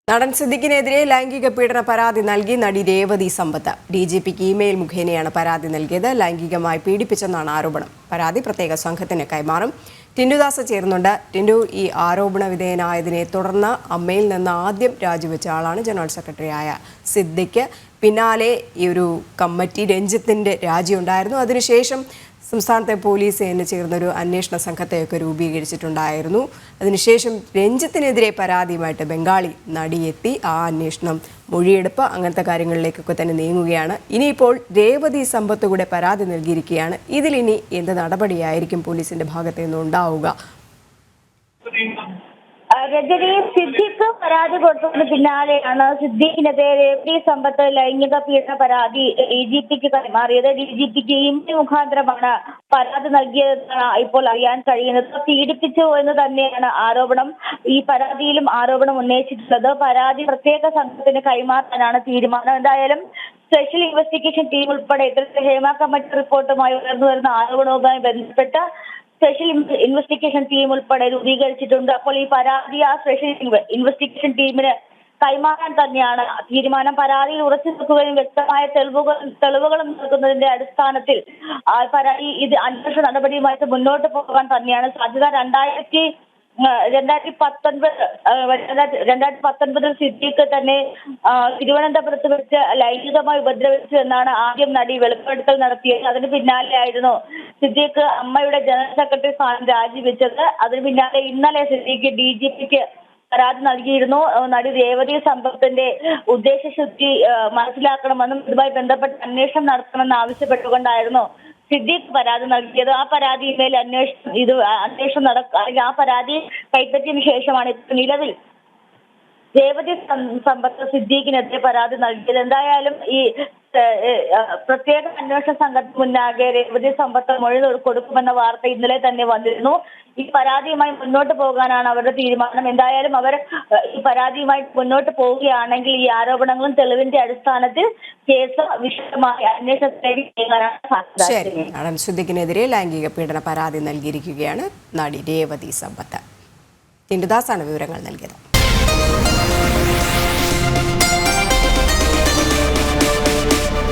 നടൻ സിദ്ദിഖിനെതിരെ ലൈംഗിക പീഡന പരാതി നൽകി നടി രേവതി സമ്പത്ത് ഡിജിപിക്ക് ഇമെയിൽ മുഖേനയാണ് പരാതി നൽകിയത്. ലൈംഗികമായി പീഡിപ്പിച്ചെന്നാണ് ആരോപണം. പരാതി പ്രത്യേക സംഘത്തിന് കൈമാറും. ടിൻഡുദാസ് ചേർന്നുണ്ട്. ടിൻഡു, ഈ ആരോപണ വിധേയനായതിനെ തുടർന്ന് അമ്മയിൽ നിന്ന് ആദ്യം രാജിവെച്ച ആളാണ് ജനറൽ സെക്രട്ടറിയായ സിദ്ദിഖ്. പിന്നാലെ ഈ ഒരു കമ്മിറ്റി രഞ്ജിത്തിന്റെ രാജിയുണ്ടായിരുന്നു. അതിനുശേഷം സംസ്ഥാനത്തെ പോലീസ് തന്നെ ചേർന്നൊരു അന്വേഷണ സംഘത്തെയൊക്കെ രൂപീകരിച്ചിട്ടുണ്ടായിരുന്നു. അതിനുശേഷം രഞ്ജിത്തിനെതിരെ പരാതിയുമായിട്ട് ബംഗാളി നടിയെത്തി. ആ അന്വേഷണം, മൊഴിയെടുപ്പ്, അങ്ങനത്തെ കാര്യങ്ങളിലേക്കൊക്കെ തന്നെ നീങ്ങുകയാണ്. ഇനിയിപ്പോൾ രേവതി സമ്പത്ത് കൂടെ പരാതി നൽകിയിരിക്കുകയാണ്. ഇതിലിനി എന്ത് നടപടിയായിരിക്കും പോലീസിന്റെ ഭാഗത്തു നിന്നുണ്ടാവുക? രജനി, സിദ്ദിഖ് പരാതി കൊടുത്തതിന് പിന്നാലെയാണ് സിദ്ദിഖിനെതിരെ രേവതി സമ്പത്ത് ലൈംഗിക പീഡന പരാതി ഡിജിപിക്ക് കൈമാറിയത്. ഡിജിപിക്ക് ഇമെയിൽ മുഖാന്തരമാണ് പരാതി നൽകിയതെന്നാണ് ഇപ്പോൾ അറിയാൻ കഴിയുന്നത്. പീഡിപ്പിച്ചു എന്ന് തന്നെയാണ് ആരോപണം. ഈ പരാതിയിലും ആരോപണം ഉന്നയിച്ചിട്ടുള്ളത്. പരാതി പ്രത്യേക സംഘത്തിന് കൈമാറാനാണ് തീരുമാനം. എന്തായാലും സ്പെഷ്യൽ ഇൻവെസ്റ്റിഗേഷൻ ടീം ഉൾപ്പെടെ ഹേമ കമ്മിറ്റി റിപ്പോർട്ടുമായി ഉയർന്നു വരുന്ന ആരോപണവുമായി ബന്ധപ്പെട്ട സ്പെഷ്യൽ ഇൻവെസ്റ്റിഗേഷൻ ടീം ഉൾപ്പെടെ രൂപീകരിച്ചിട്ടുണ്ട്. അപ്പോൾ ഈ പരാതി ആ സ്പെഷ്യൽ ഇൻവെസ്റ്റിഗേഷൻ ടീമിന് കൈമാറാൻ തന്നെയാണ് തീരുമാനം. പരാതിയിൽ ഉറച്ചു നിൽക്കുകയും വ്യക്തമായ തെളിവുകളും നൽകുന്നതിന്റെ അടിസ്ഥാനത്തിൽ ഇത് അന്വേഷണ നടപടിയുമായിട്ട് മുന്നോട്ട് പോകാൻ തന്നെയാണ് സാധ്യത. 2019 സിദ്ദിഖ് തന്നെ തിരുവനന്തപുരത്ത് വെച്ച് ലൈംഗികമായി ഉപദ്രവിച്ചു എന്നാണ് ആദ്യം നടി വെളിപ്പെടുത്തൽ നടത്തിയത്. അതിന് പിന്നാലെയായിരുന്നു സിദ്ദിഖ് അമ്മയുടെ ജനറൽ സെക്രട്ടറി സ്ഥാനം രാജിവെച്ചത്. അതിന് പിന്നാലെ ഇന്നലെ സിദ്ദിഖ് ഡിജിപിക്ക് പരാതി നൽകിയിരുന്നു. നടി രേവതി സമ്പത്തിന്റെ ഉദ്ദേശശുദ്ധി മനസ്സിലാക്കണമെന്നും ഇതുമായി ബന്ധപ്പെട്ട് അന്വേഷണം നടത്തണമെന്ന് ആവശ്യപ്പെട്ടുകൊണ്ടായിരുന്നു സിദ്ദിഖ് പരാതി നൽകിയത്. ആ പരാതിയിന്മേൽ അന്വേഷണം ആ പരാതി കൈപ്പറ്റിയതിനു ശേഷമാണ് നിലവിൽ രേവതി സമ്പത്ത് സിദ്ദിഖിനെതിരെ പരാതി നൽകിയത്. എന്തായാലും ഈ പ്രത്യേക അന്വേഷണ സംഘത്തിന് മുന്നാകെ രേവതി സമ്പത്ത് മൊഴി കൊടുക്കുമെന്ന വാർത്ത ഇന്നലെ തന്നെ വന്നിരുന്നു. ഈ പരാതിയുമായി മുന്നോട്ട് പോകാനാണ് അവരുടെ തീരുമാനം. എന്തായാലും അവർ ഈ പരാതിയുമായി മുന്നോട്ട് പോവുകയാണെങ്കിൽ ഈ ആരോപണങ്ങളും തെളിവിന്റെ അടിസ്ഥാനത്തിൽ കേസ് വിശദമായി അന്വേഷണത്തിലേക്ക് നീങ്ങാനാണ് സാധ്യത. നടൻ സിദ്ദിഖിനെതിരെ ലൈംഗിക പീഡന പരാതി നൽകിയിരിക്കുകയാണ് നടി രേവതി സമ്പത്ത്. ടിൻഡുദാസാണ് വിവരങ്ങൾ നൽകിയത്.